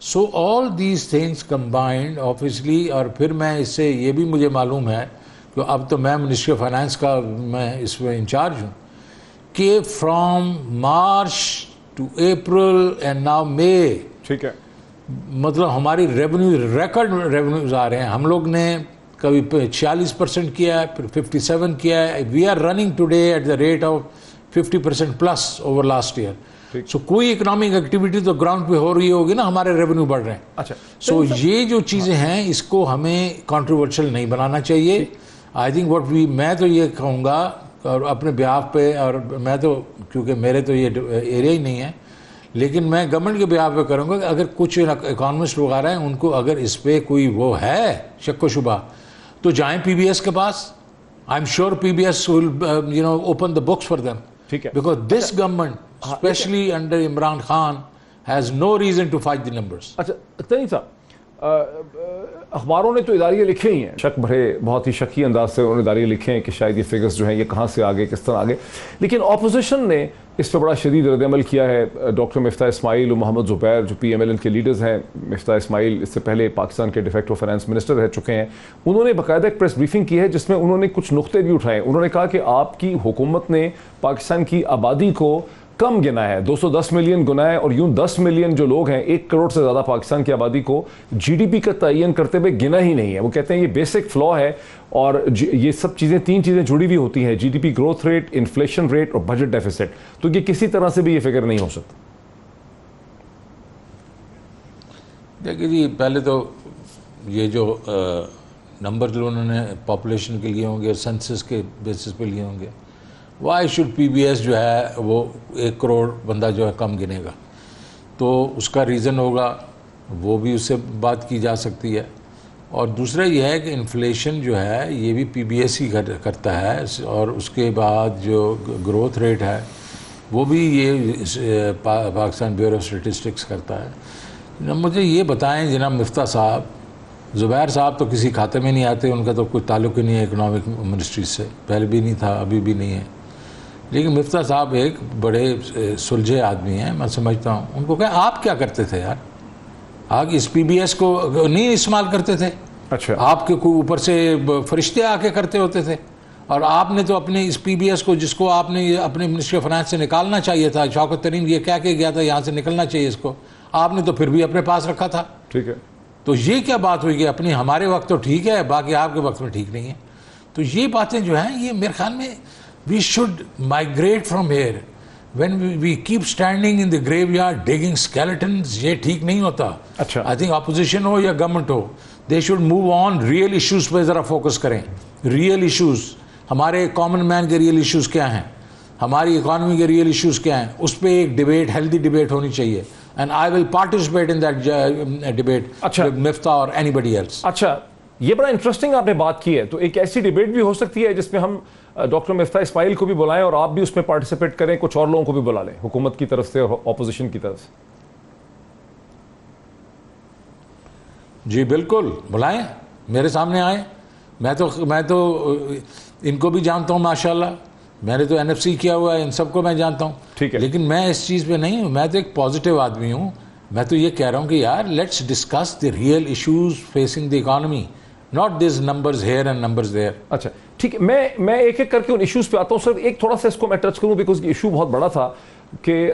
So all these things combined obviously. اور پھر میں اس سے یہ بھی مجھے معلوم ہے کہ اب تو میں منسٹری آف فائنانس کا میں اس میں انچارج ہوں کہ from March to April and now May, ٹھیک ہے، مطلب ہماری ریونیو ریکارڈ ریونیوز آ رہے ہیں. ہم لوگ نے کبھی 46% کیا ہے، پھر 57 کیا ہے. We are running today at the rate of 50% plus over last year. So کوئی اکنامک ایکٹیویٹی تو گراؤنڈ پہ ہو رہی ہوگی نا، ہمارے ریونیو بڑھ رہے ہیں. اچھا، سو یہ جو چیزیں ہیں اس کو ہمیں کنٹروورشل نہیں بنانا چاہیے. آئی تھنک میں تو یہ کہوں گا اور اپنے بیہاف پہ، اور میں تو کیونکہ میرے تو یہ ایریا ہی نہیں ہے، لیکن میں گورنمنٹ کے بیہاف پہ کروں گا کہ اگر کچھ اکانومسٹ وغیرہ ہیں ان کو اگر اس پہ کوئی وہ ہے شک و شبہ تو جائیں پی بی ایس کے پاس. I am sure P B S will open the books for them. ٹھیک ہے، because this government specially under Imran Khan has no reason to fight the numbers. اچھا تنی صاحب، اخباروں نے تو اداریے لکھے ہی ہیں، شک بھرے بہت ہی شکی انداز سے انہوں نے اداریے لکھے ہیں کہ شاید یہ فگرز جو ہیں یہ کہاں سے آگے، کس طرح آگے. لیکن اپوزیشن نے اس پہ بڑا شدید رد عمل کیا ہے. ڈاکٹر مفتاح اسماعیل و محمد زبیر جو پی ایم ایل این کے لیڈرز ہیں، مفتاح اسماعیل اس سے پہلے پاکستان کے ڈیفیکٹو فائنانس منسٹر رہ چکے ہیں، انہوں نے باقاعدہ ایک پریس بریفنگ کی ہے جس میں انہوں نے کچھ نقطے بھی اٹھائے. انہوں نے کہا کہ آپ کی حکومت نے پاکستان کی آبادی کو کم گنا ہے، 210 ملین گنا ہے، اور یوں 10 ملین جو لوگ ہیں، 1 کروڑ سے زیادہ پاکستان کی آبادی کو جی ڈی پی کا تعین کرتے ہوئے گنا ہی نہیں ہے. وہ کہتے ہیں یہ بیسک فلا ہے، اور یہ سب چیزیں 3 چیزیں جڑی ہوئی ہوتی ہیں، G D P growth rate, inflation rate اور بجٹ ڈیفیسٹ. تو یہ کسی طرح سے بھی یہ فگر نہیں ہو سکتا. دیکھیے جی، پہلے تو یہ جو نمبر جو انہوں نے پاپولیشن کے لیے ہوں گے، سینسس کے بیسس پہ لیے ہوں گے، why should be B S جو ہے وہ 1 کروڑ بندہ جو ہے کم گنے گا؟ تو اس کا ریزن ہوگا، وہ بھی اس سے بات کی جا سکتی ہے. اور دوسرا یہ ہے کہ انفلیشن جو ہے یہ بھی پی بی ایس ہی کرتا ہے، اور اس کے بعد جو گروتھ ریٹ ہے وہ بھی یہ پاکستان بیورو آف اسٹیٹسٹکس کرتا ہے. مجھے یہ بتائیں جناب مفتاح صاحب، زبیر صاحب تو کسی کھاتے میں نہیں آتے، ان کا تو کوئی تعلق ہی نہیں ہے اکنامک منسٹری سے، پہلے بھی نہیں تھا، ابھی بھی نہیں ہے. لیکن مفتاح صاحب ایک بڑے سلجھے آدمی ہیں، میں سمجھتا ہوں. ان کو کہیں آپ کیا کرتے تھے یار؟ آپ اس پی بی ایس کو نہیں استعمال کرتے تھے؟ اچھا، آپ کے کوئی اوپر سے فرشتے آ کے کرتے ہوتے تھے؟ اور آپ نے تو اپنے اس پی بی ایس کو، جس کو آپ نے اپنے منسٹری آف فائنانس سے نکالنا چاہیے تھا، شوکت ترین یہ کہہ کے گیا تھا یہاں سے نکلنا چاہیے اس کو، آپ نے تو پھر بھی اپنے پاس رکھا تھا. ٹھیک ہے، تو یہ کیا بات ہوئی کہ اپنی ہمارے وقت تو ٹھیک ہے، باقی آپ کے وقت میں ٹھیک نہیں ہے؟ تو یہ باتیں جو ہیں یہ میرے خیال میں we should migrate from here. When we keep standing in the graveyard digging skeletons, یہ ٹھیک نہیں ہوتا. اچھا، I think opposition ہو یا government who, they should move on. real issues پہ ذرا فوکس کریں. real issues, ہمارے کامن مین کے ریئل ایشوز کیا ہیں، ہماری اکانومی کے ریئل ایشوز کیا ہیں، اس پہ ایک ڈبیٹ، ہیلدی ڈبیٹ ہونی چاہیے. And I will participate in that debate with مفتاح اور اینی بڈی ایلس. اچھا، یہ بڑا انٹرسٹنگ آپ نے بات کی ہے. تو ایک ایسی ڈبیٹ بھی ہو سکتی ہے جس میں ہم ڈاکٹر مفتاح اسماعیل کو بھی بلائیں اور آپ بھی اس میں پارٹیسپیٹ کریں، کچھ اور لوگوں کو بھی بلا لیں حکومت کی طرف سے اور اپوزیشن کی طرف سے. جی بالکل بلائیں، میرے سامنے آئیں. میں تو ان کو بھی جانتا ہوں ماشاءاللہ، میں نے تو این ایف سی کیا ہوا ہے، ان سب کو میں جانتا ہوں. ٹھیک ہے، لیکن میں اس چیز پہ نہیں ہوں. میں تو ایک پازیٹیو آدمی ہوں. میں تو یہ کہہ رہا ہوں کہ یار let's discuss the real issues facing the economy, not these numbers here and numbers there. اچھا ٹھیک ہے، میں ایک ایک کر کے ان ایشوز پہ آتا ہوں. سر ایک تھوڑا سا اس کو میں ٹچ کروں بیکاز ایشو بہت بڑا تھا کہ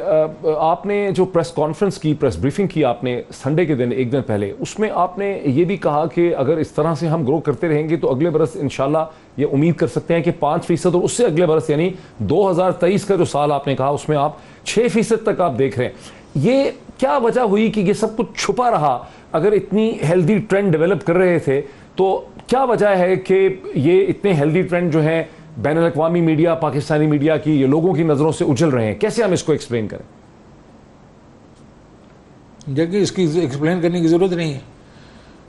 آپ نے جو پریس کانفرنس کی، پریس بریفنگ کی آپ نے سنڈے کے دن ایک دن پہلے، اس میں آپ نے یہ بھی کہا کہ اگر اس طرح سے ہم گرو کرتے رہیں گے تو اگلے برس انشاءاللہ یہ امید کر سکتے ہیں کہ 5% اور اس سے اگلے برس یعنی 2023 کا جو سال آپ نے کہا اس میں آپ 6% تک آپ دیکھ رہے ہیں. یہ کیا وجہ ہوئی کہ یہ سب کچھ چھپا رہا؟ اگر اتنی ہیلدی ٹرینڈ ڈیولپ کر رہے تھے تو کیا وجہ ہے کہ یہ اتنے ہیلدی ٹرینڈ جو ہیں بین الاقوامی میڈیا، پاکستانی میڈیا کی، یہ لوگوں کی نظروں سے اجل رہے ہیں؟ کیسے ہم اس کو ایکسپلین کریں؟ دیکھیے اس کی ایکسپلین کرنے کی ضرورت نہیں ہے،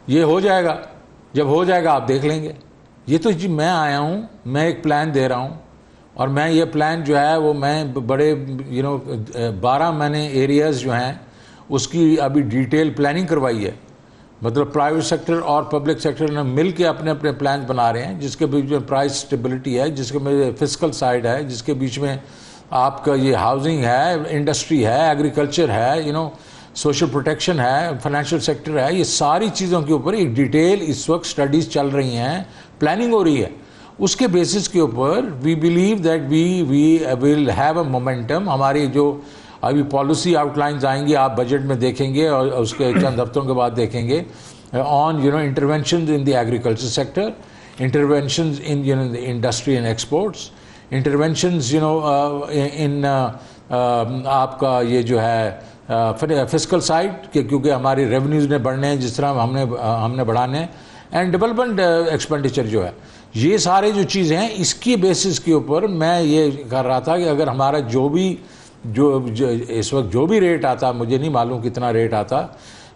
یہ ہو جائے گا. جب ہو جائے گا آپ دیکھ لیں گے. یہ تو جی میں آیا ہوں، میں ایک پلان دے رہا ہوں، اور میں یہ پلان جو ہے وہ میں بڑے 12 میں نے ایریاز جو ہیں اس کی ابھی ڈیٹیل پلاننگ کروائی ہے. مطلب پرائیویٹ سیکٹر اور پبلک سیکٹر نے مل کے اپنے اپنے پلانز بنا رہے ہیں، جس کے بیچ میں پرائس اسٹیبلٹی ہے، جس کے میں فسکل سائڈ ہے، جس کے بیچ میں آپ کا یہ ہاؤسنگ ہے، انڈسٹری ہے، ایگریکلچر ہے، سوشل پروٹیکشن ہے, فائنینشیل سیکٹر ہے, یہ ساری چیزوں کے اوپر ایک ڈیٹیل اس وقت سٹڈیز چل رہی ہیں, پلاننگ ہو رہی ہے. اس کے بیسس کے اوپر we believe that we will have a momentum. ہماری جو ابھی پالیسی آؤٹ لائنز آئیں گی, آپ بجٹ میں دیکھیں گے اور اس کے چند ہفتوں کے بعد دیکھیں گے, on interventions in the agriculture sector, interventions in the industry and exports, interventions in آپ کا یہ جو ہے فسکل سائڈ, کہ کیونکہ ہماری ریونیوز نے بڑھنے ہیں جس طرح ہم نے بڑھانے ہیں, اینڈ ڈیولپمنٹ ایکسپینڈیچر جو ہے, یہ سارے جو چیزیں ہیں اس کی بیسس کے اوپر میں یہ کر رہا تھا کہ اگر ہمارا جو اس وقت جو بھی ریٹ آتا, مجھے نہیں معلوم کتنا ریٹ آتا,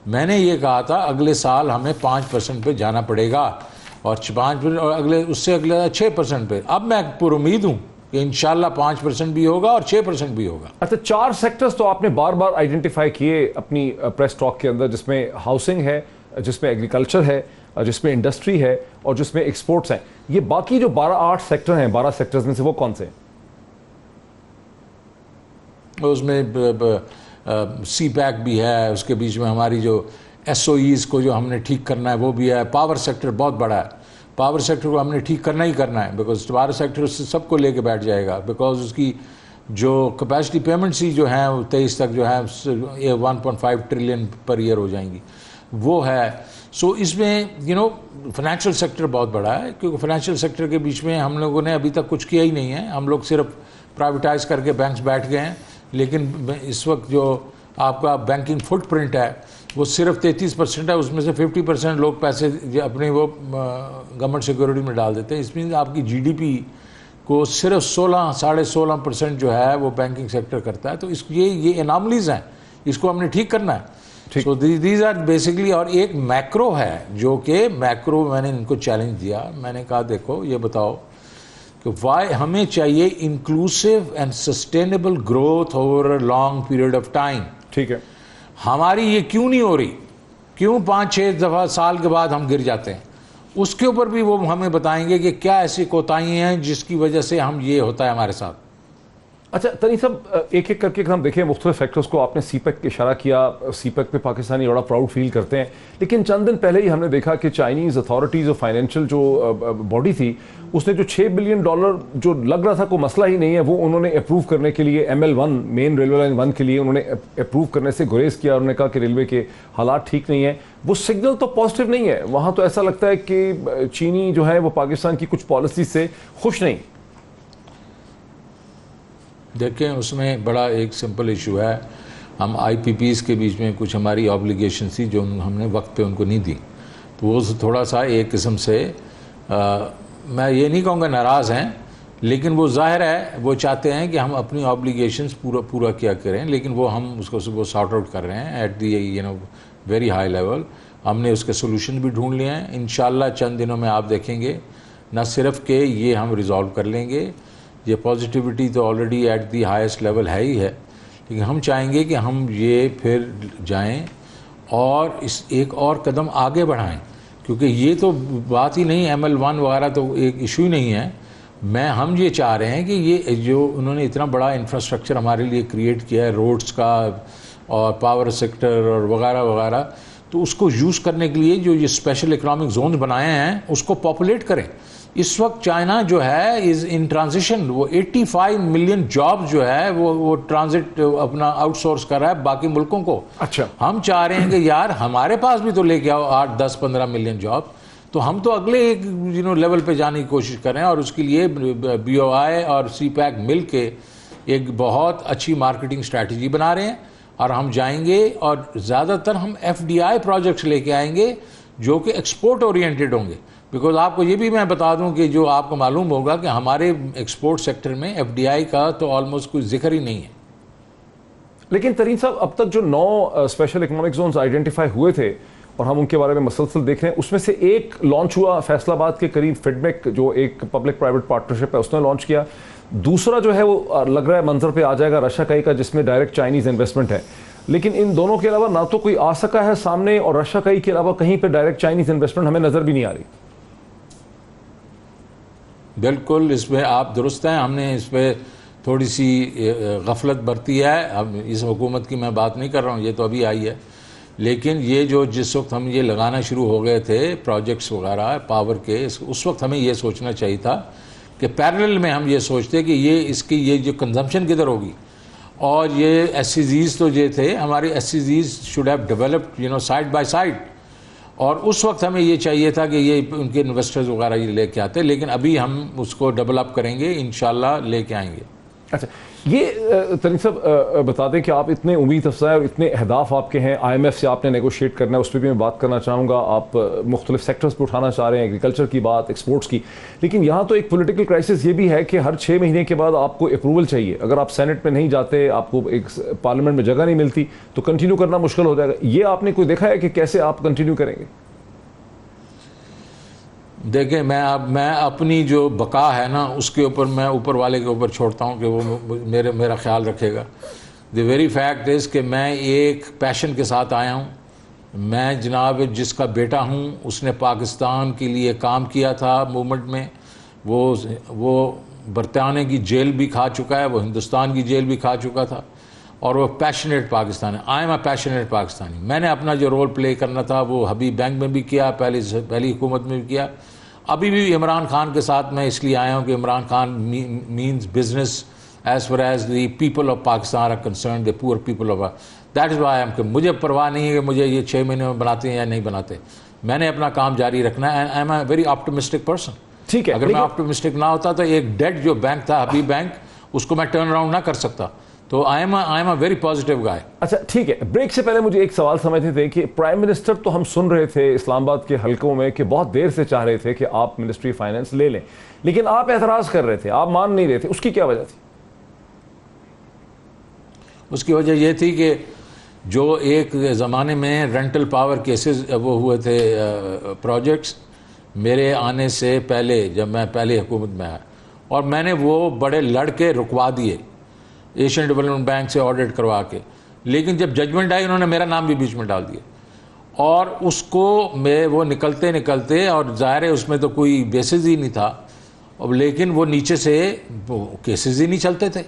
میں نے یہ کہا تھا اگلے سال ہمیں 5% پہ جانا پڑے گا, اور 5% اور اس سے اگلے 6% پہ. اب میں پر امید ہوں کہ انشاءاللہ 5% بھی ہوگا اور 6% بھی ہوگا. اچھا, 4 سیکٹرز تو آپ نے بار بار آئیڈینٹیفائی کیے اپنی پریس ٹاک کے اندر, جس میں ہاؤسنگ ہے, جس میں ایگریکلچر ہے, جس میں انڈسٹری ہے, اور جس میں ایکسپورٹس ہیں. یہ باقی جو 8 سیکٹر ہیں, 12 سیکٹرز میں سے وہ کون سے ہیں؟ اس میں سی پیک بھی ہے, اس کے بیچ میں ہماری جو ایس او ایز کو جو ہم نے ٹھیک کرنا ہے وہ بھی ہے. پاور سیکٹر بہت بڑا ہے, پاور سیکٹر کو ہم نے ٹھیک کرنا ہی کرنا ہے, بیکاز پاور سیکٹر اس سے سب کو لے کے بیٹھ جائے گا, بیکاز اس کی جو کیپیسٹی پیمنٹس ہی جو ہیں 23 تک جو ہے 1.5 ٹریلین پر ایئر ہو جائیں گی, وہ ہے. سو اس میں فائنینشیل سیکٹر بہت بڑا ہے, کیونکہ فائنینشیل سیکٹر کے بیچ میں ہم لوگوں نے ابھی تک کچھ کیا ہی نہیں ہے. ہم لوگ صرف پرائیویٹائز کر کے بینکس بیٹھ گئے ہیں, لیکن اس وقت جو آپ کا بینکنگ فٹ پرنٹ ہے وہ صرف 33% ہے, اس میں سے 50% لوگ پیسے اپنے وہ گورنمنٹ سیکورٹی میں ڈال دیتے ہیں. اس میں آپ کی جی ڈی پی کو صرف 16.5% جو ہے وہ بینکنگ سیکٹر کرتا ہے. تو یہ اناملیز ہیں, اس کو ہم نے ٹھیک کرنا ہے. So these are basically. اور ایک میکرو ہے جو کہ میکرو میں نے ان کو چیلنج دیا, میں نے کہا دیکھو یہ بتاؤ کہ وائی ہمیں چاہیے inclusive and sustainable growth over a long period of time. ٹھیک ہے, ہماری یہ کیوں نہیں ہو رہی, کیوں 5-6 دفعہ سال کے بعد ہم گر جاتے ہیں, اس کے اوپر بھی وہ ہمیں بتائیں گے کہ کیا ایسی کوتاہیاں ہیں جس کی وجہ سے ہم یہ ہوتا ہے ہمارے ساتھ. اچھا تنی صاحب, ایک ایک کر کے اگر ہم دیکھیں مختلف فیکٹرز کو, آپ نے سی پیک اشارہ کیا, سی پیک پہ پاکستانی بڑا پراؤڈ فیل کرتے ہیں, لیکن چند دن پہلے ہی ہم نے دیکھا کہ چائنیز اتھارٹیز اور فائنینشیل جو باڈی تھی, اس نے جو $6 بلین جو لگ رہا تھا کوئی مسئلہ ہی نہیں ہے, وہ انہوں نے اپروو کرنے کے لیے ML1 مین ریلوے لائن 1 کے لیے انہوں نے اپروو کرنے سے گریز کیا, انہوں نے کہا کہ ریلوے کے حالات ٹھیک نہیں ہیں. وہ سگنل تو پازیٹیو نہیں ہے, وہاں تو ایسا لگتا ہے کہ چینی جو ہے وہ پاکستان کی کچھ پالیسی سے خوش نہیں. دیکھیں اس میں بڑا ایک سمپل ایشو ہے, ہم IPPs کے بیچ میں کچھ ہماری آبلیگیشن تھی جو ہم نے وقت پہ ان کو نہیں دی, تو وہ تھوڑا سا ایک قسم سے میں یہ نہیں کہوں گا ناراض ہیں, لیکن وہ ظاہر ہے وہ چاہتے ہیں کہ ہم اپنی آبلیگیشنز پورا کیا کریں, لیکن وہ ہم اس کو وہ سارٹ آؤٹ کر رہے ہیں at the very high level. ہم نے اس کے سولوشن بھی ڈھونڈ لیے ہیں, انشاءاللہ چند دنوں میں آپ دیکھیں گے نہ صرف کہ یہ ہم ریزالو کر لیں گے, یہ پازیٹیوٹی تو already at the highest level ہے ہی ہے, لیکن ہم چاہیں گے کہ ہم یہ پھر جائیں اور اس ایک اور قدم آگے بڑھائیں, کیونکہ یہ تو بات ہی نہیں, ML1 وغیرہ تو ایک ایشو ہی نہیں ہے. ہم یہ چاہ رہے ہیں کہ یہ جو انہوں نے اتنا بڑا انفراسٹرکچر ہمارے لیے کریٹ کیا ہے, روڈز کا اور پاور سیکٹر اور وغیرہ وغیرہ, تو اس کو یوز کرنے کے لیے جو یہ اسپیشل اکنامک زونز بنائے ہیں اس کو پاپولیٹ کریں. اس وقت چائنا جو ہے از ان ٹرانزیشن, وہ 85 ملین جاب جو ہے وہ ٹرانزٹ اپنا آؤٹ سورس کر رہا ہے باقی ملکوں کو. اچھا, ہم چاہ رہے ہیں کہ یار ہمارے پاس بھی تو لے کے آؤ 8, 10, 15 ملین جاب, تو ہم تو اگلے ایک لیول پہ جانے کی کوشش کریں, اور اس کے لیے BOI اور سی پیک مل کے ایک بہت اچھی مارکیٹنگ اسٹریٹجی بنا رہے ہیں, اور ہم جائیں گے اور زیادہ تر ہم FDI پروجیکٹس لے کے آئیں گے جو کہ ایکسپورٹ اورینٹیڈ ہوں گے. بیکاز آپ کو یہ بھی میں بتا دوں کہ جو آپ کو معلوم ہوگا کہ ہمارے ایکسپورٹ سیکٹر میں FDI کا تو آلموسٹ کوئی ذکر ہی نہیں ہے. لیکن ترین صاحب, اب تک جو 9 اسپیشل اکنامک زونز آئیڈینٹیفائی ہوئے تھے اور ہم ان کے بارے میں مسلسل دیکھ رہے ہیں, اس میں سے ایک لانچ ہوا فیصل آباد کے قریب, فیڈمیک جو ایک پبلک پرائیویٹ پارٹنرشپ ہے اس نے لانچ کیا. دوسرا جو ہے وہ لگ رہا ہے منظر پہ آ جائے گا رشا کئی کا, جس میں ڈائریکٹ چائنیز انویسٹمنٹ ہے. لیکن ان دونوں کے علاوہ نہ تو کوئی آ سکا ہے سامنے, اور رشا کئی کے علاوہ کہیں پہ ڈائریکٹ چائنیز انویسٹمنٹ ہمیں نظر بھی نہیں آ رہی. بالکل اس میں آپ درست ہیں, ہم نے اس پہ تھوڑی سی غفلت برتی ہے. اب اس حکومت کی میں بات نہیں کر رہا ہوں, یہ تو ابھی آئی ہے, لیکن یہ جو جس وقت ہم یہ لگانا شروع ہو گئے تھے پروجیکٹس وغیرہ پاور کے, اس وقت ہمیں یہ سوچنا چاہیے تھا کہ پیرلل میں ہم یہ سوچتے کہ یہ جو کنزمپشن کدھر ہوگی, اور یہ ایس سی زیز تو یہ تھے ہماری S C Zs should have developed side by side, اور اس وقت ہمیں یہ چاہیے تھا کہ یہ ان کے انویسٹرز وغیرہ یہ لے کے آتے, لیکن ابھی ہم اس کو ڈیول اپ کریں گے, انشاءاللہ لے کے آئیں گے. اچھا, یہ تنی صاحب بتا دیں کہ آپ اتنے امید افزا اور اتنے اہداف آپ کے ہیں, آئی ایم ایف سے آپ نے نیگوشیٹ کرنا ہے, اس پہ بھی میں بات کرنا چاہوں گا. آپ مختلف سیکٹرز پہ اٹھانا چاہ رہے ہیں, ایگریکلچر کی بات, ایکسپورٹس کی, لیکن یہاں تو ایک پولیٹیکل کرائسس یہ بھی ہے کہ ہر 6 مہینے کے بعد آپ کو اپروول چاہیے. اگر آپ سینٹ میں نہیں جاتے, آپ کو ایک پارلیمنٹ میں جگہ نہیں ملتی, تو کنٹینیو کرنا مشکل ہو جائے گا. یہ آپ نے کوئی دیکھا ہے کہ کیسے آپ کنٹینیو کریں گے؟ دیکھیں, میں اپنی جو بقا ہے نا اس کے اوپر میں اوپر والے کے اوپر چھوڑتا ہوں کہ وہ میرا خیال رکھے گا. دی ویری فیکٹ از کہ میں ایک پیشن کے ساتھ آیا ہوں. میں جناب جس کا بیٹا ہوں اس نے پاکستان کے لیے کام کیا تھا موومنٹ میں, وہ برطانیہ کی جیل بھی کھا چکا ہے, وہ ہندوستان کی جیل بھی کھا چکا تھا, اور وہ passionate Pakistani. I am a passionate Pakistani. میں نے اپنا جو رول پلے کرنا تھا وہ حبیب بینک میں بھی کیا, پہلی حکومت میں بھی کیا, ابھی بھی عمران خان کے ساتھ میں اس لیے آیا ہوں کہ Imran Khan means business as far as the people of Pakistan are concern, the poor people of, that is why کہ مجھے پرواہ نہیں ہے کہ مجھے یہ 6 مہینے میں بناتے ہیں یا نہیں بناتے. میں نے اپنا کام جاری رکھنا ہے. آئی am a very optimistic person. ٹھیک ہے, اگر میں آپٹمسٹک نہ ہوتا تو ایک ڈیڈ جو بینک تھا حبیب بینک, اس کو میں ٹرن اراؤنڈ نہ کر سکتا. تو I am a very positive guy. اچھا ٹھیک ہے, بریک سے پہلے مجھے ایک سوال سمجھتے تھے کہ پرائم منسٹر تو ہم سن رہے تھے اسلام آباد کے حلقوں میں کہ بہت دیر سے چاہ رہے تھے کہ آپ منسٹری فائنانس لے لیں, لیکن آپ اعتراض کر رہے تھے, آپ مان نہیں رہے تھے. اس کی کیا وجہ تھی؟ اس کی وجہ یہ تھی کہ جو ایک زمانے میں رینٹل پاور کیسز وہ ہوئے تھے پروجیکٹس میرے آنے سے پہلے, جب میں پہلے حکومت میں آیا, اور میں نے وہ بڑے لڑ کے رکوا دیے ایشین ڈیولپمنٹ بینک سے آڈٹ کروا کے, لیکن جب ججمنٹ آئی انہوں نے میرا نام بھی بیچ میں ڈال دیا, اور اس کو وہ نکلتے اور ظاہر ہے اس میں تو کوئی بیسز ہی نہیں تھا, لیکن وہ نیچے سے کیسز ہی نہیں چلتے تھے.